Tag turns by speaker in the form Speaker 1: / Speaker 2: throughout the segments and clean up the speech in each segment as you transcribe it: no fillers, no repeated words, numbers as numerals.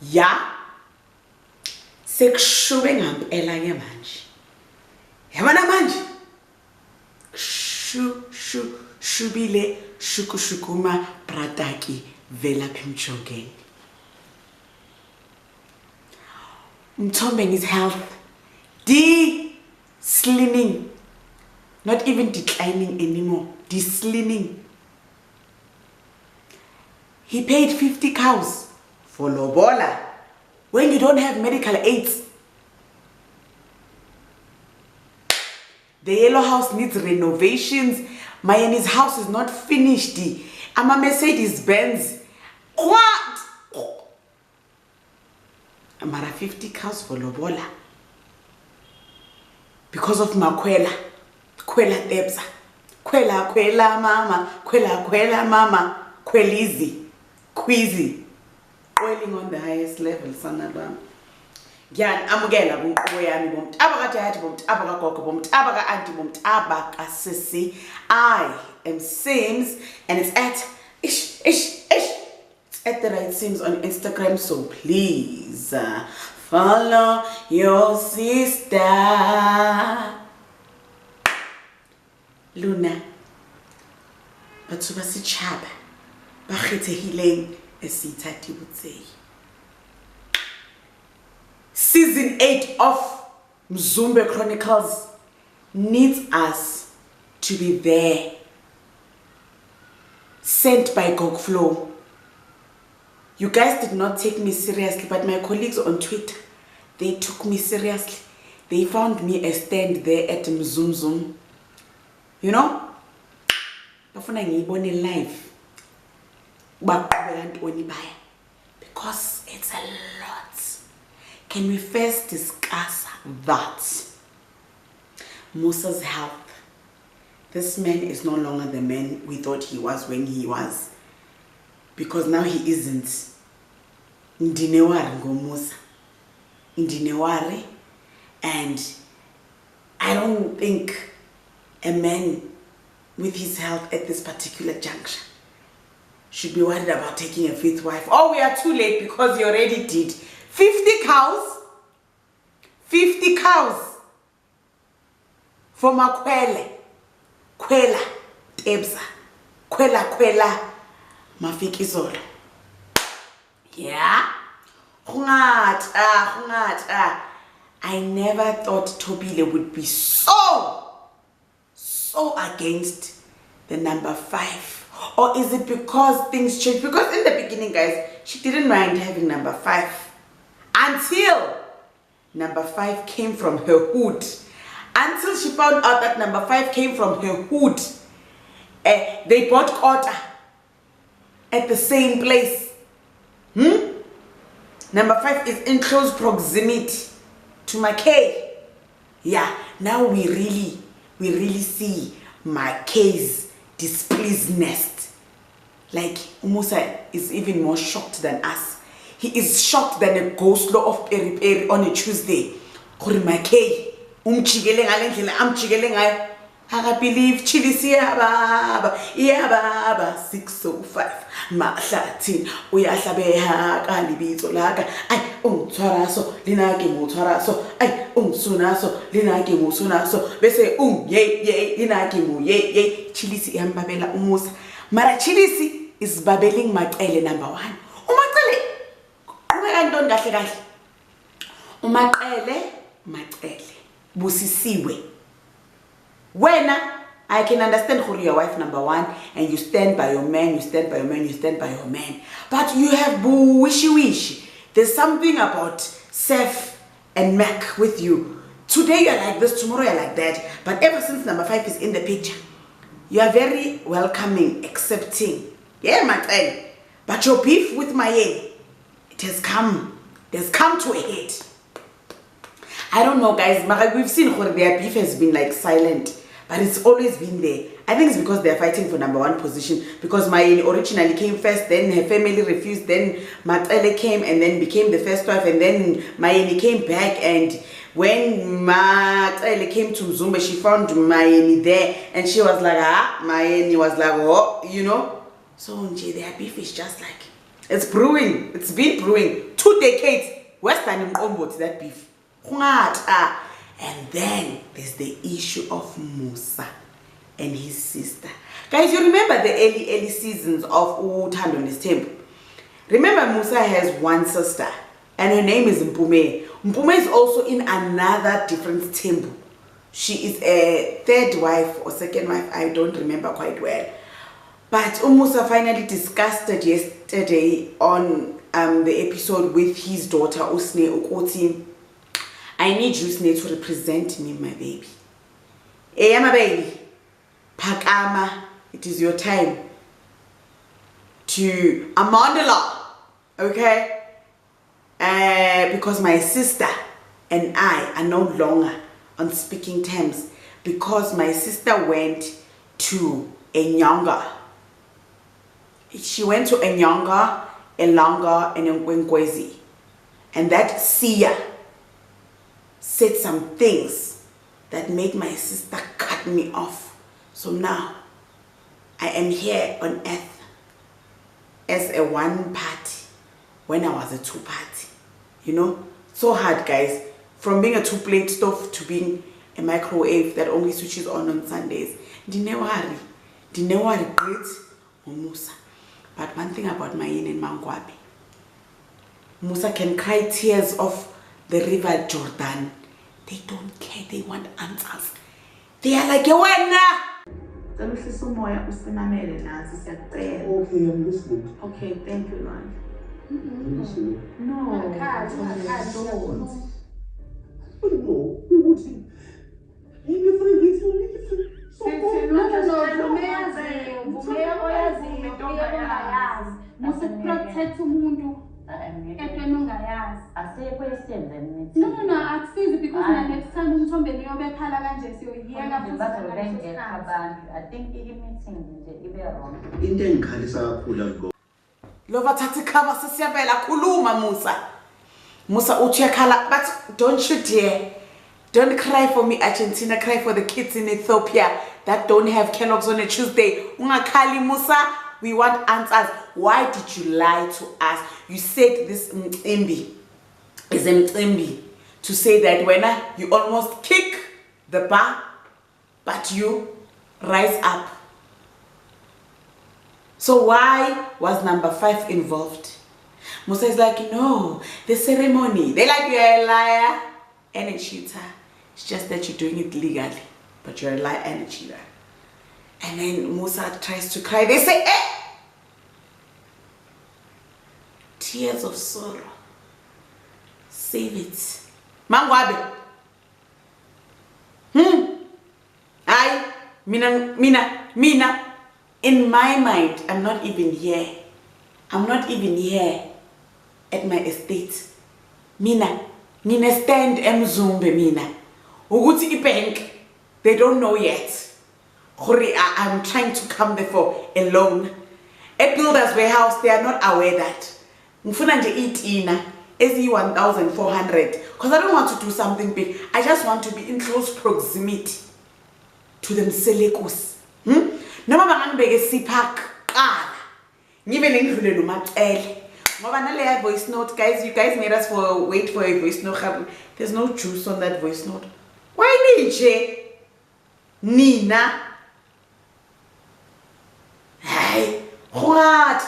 Speaker 1: Ya sekushube ngampela ke manje. Yabona manje? Shubile shukushukuma prataki vela pimchogeng. Mtombeng is health. Slimming. Not even declining anymore. Slimming. He paid 50 cows for lobola when you don't have medical aids. The yellow house needs renovations. Mayani's house is not finished. I'm a Mercedes Benz. What? Amara 50 cows for lobola. Because of Makwela. Kwela Debza. Kwela mama. Kwela mama. Kwelizi. Queasy. Oiling on the highest level, sanabam. Gyan, amugela bunkubo yami bomt. Abaka jayati bomt. Abaka koko bomt. Abaka auntie bomt. Abaka sissy. I am Sims, and it's at It's at the right Sims on Instagram. So please follow your sister. Luna. Batsuba si chaba. Bakhetehileng esithathi butseyi. Season 8 of Mzumbe Chronicles needs us to be there. Sent by Gogflow. You guys did not take me seriously, but my colleagues on Twitter, they took me seriously. They found me a stand there at Mzumzum. You know? Bafuna ngiyibone live. Because it's a lot. Can we first discuss that? Musa's health. This man is no longer the man we thought he was when he was. Because now he isn't. Ndinewari ngo Musa. Ndinewari. And I don't think a man with his health at this particular juncture should be worried about taking a fifth wife. Oh, we are too late because he already did. 50 cows. 50 cows. For Makwele. Kwela. Tebza. Kwela. Mafikizolo. Yeah? I never thought Tobile would be so against the number 5. Or is it because things changed? Because in the beginning, guys, she didn't mind having number 5. Until number 5 came from her hood. Until she found out that number 5 came from her hood. They bought quarter at the same place. Number 5 is in close proximity to Mackay. Yeah, now we really see Mackay's displeased nest. Like, Musa is even more shocked than us. He is shocked than a ghost law of Peri Peri on a Tuesday. Kuri Mackay, umchigele ngalendlela amchigele ngayo. I believe chili baba 605 mahlathi uyahlabeha kalibitso laka ay ungthwaraso linake muthwaraso ay ungsunaso linake musunaso bese ye linake mu ye chilisi ihambabela umusa mara chilisi is babeling Macele number 1 uMacele ubeka ntoni kahle Macele busisiwe. When I can understand who your wife number 1 and you stand by your man, you stand by your man. But you have wishy. There's something about Seth and Mac with you. Today you're like this, tomorrow you're like that. But ever since number 5 is in the picture, you are very welcoming, accepting. Yeah, my friend. But your beef with Maye, it has come to a head. I don't know, guys. We've seen how their beef has been like silent. But it's always been there. I think it's because they're fighting for number 1 position. Because Mayeni originally came first, then her family refused, then Macele came and then became the first wife, and then Mayeni came back, and when Macele came to Mzumbe, she found Mayeni there, and she was like, Mayeni was like, oh, you know. So their beef is just like It's brewing. It's been brewing 2 decades. Western in Ombot, that beef. And then there's the issue of Musa and his sister. Guys, you remember the early seasons of Uthando Nesithembu? Remember, Musa has one sister and her name is Mpume. Mpume is also in another different Thembu. She is a third wife or second wife, I don't remember quite well. But Musa finally discussed it yesterday on the episode with his daughter Usne Ukoti. I need you, Usne, to represent me, my baby. Hey, my baby. Pakama, it is your time to Amandala, okay? Because my sister and I are no longer on speaking terms because my sister went to Enyanga. She went to Enyanga, Elanga, and Nkwenkwezi. And that Sia said some things that made my sister cut me off. So now I am here on earth as a one party when I was a two party. You know, so hard, guys. From being a two-plate stove to being a microwave that only switches on Sundays. Dinewari great Musa. But one thing about Mayin and Mangwabi, Musa can cry tears of the river Jordan. They don't care. They want answers. They are like, okay, I'm listening. Okay, thank you, Lord. I'm listening. No, I don't. No, we wouldn't.
Speaker 2: No, akusizi because next time umthombe niyobekhala kanje siyoyiyeka futhi I think i-meeting nje ibe wrong.
Speaker 3: Into engikhalisa kakhulu akugo.
Speaker 1: Lova thatha ikhaba sesiyabela khuluma Musa uthi uyakhala, but don't you dare. Don't cry for me, Argentina. Cry for the kids in Ethiopia that don't have Kellogg's on a Tuesday. Ungakhali Musa, we want answers. Why did you lie to us? You said this Mcimbi is a Mcimbi to say that when you almost kick the bar, but you rise up. So why was number 5 involved? Musa is like, no, the ceremony. They like, you're a liar and a cheater. It's just that you're doing it legally, but you're a liar and a cheater. And then Musa tries to cry. They say, tears of sorrow. Save it. Mangwabe. Mina. In my mind, I'm not even here. I'm not even here at my estate. Mina stand emzumbe mina. Uguti bank. They don't know yet. I'm trying to come there for a loan. At Builders Warehouse, they are not aware that. Mfuna nje itina ezi 1,400 because I don't want to do something big. I just want to be in close proximity to them Selekus. Noma bangangibeke siphak qala. Ngibe ngidlule nomacele. Ngoba nale voice note, guys, you guys made us wait for a voice note. There's no juice on that voice note. Why nije? Nina. Hey, what?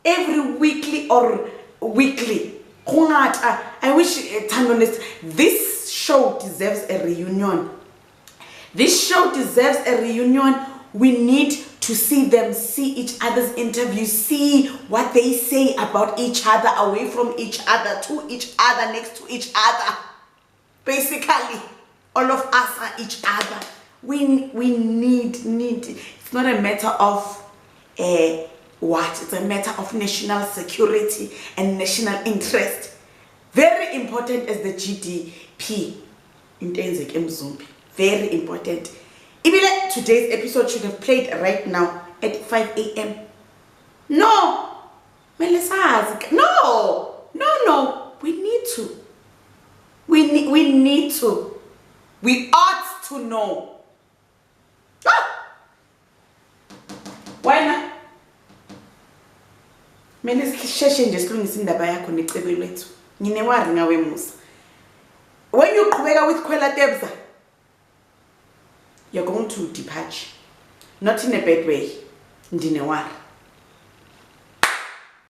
Speaker 1: Every weekly or weekly. I wish this show deserves a reunion. This show deserves a reunion. We need to see them, see each other's interviews, see what they say about each other, away from each other, to each other, next to each other. Basically, all of us are each other. We need. It's not a matter of it's a matter of national security and national interest. Very important as the GDP in Tenzek Mzumbi. Very important. Even today's episode should have played right now at 5 a.m. No, Melissa. No. We need to. We need to. We ought to know. Why not? Mina sisheshe nje silungisa indaba yakho necebe lethu. Nginewari ngawe Musa. When you qhubeka with Khwela Tebza, you're going to depart. Not in a bad way. Ndinewari.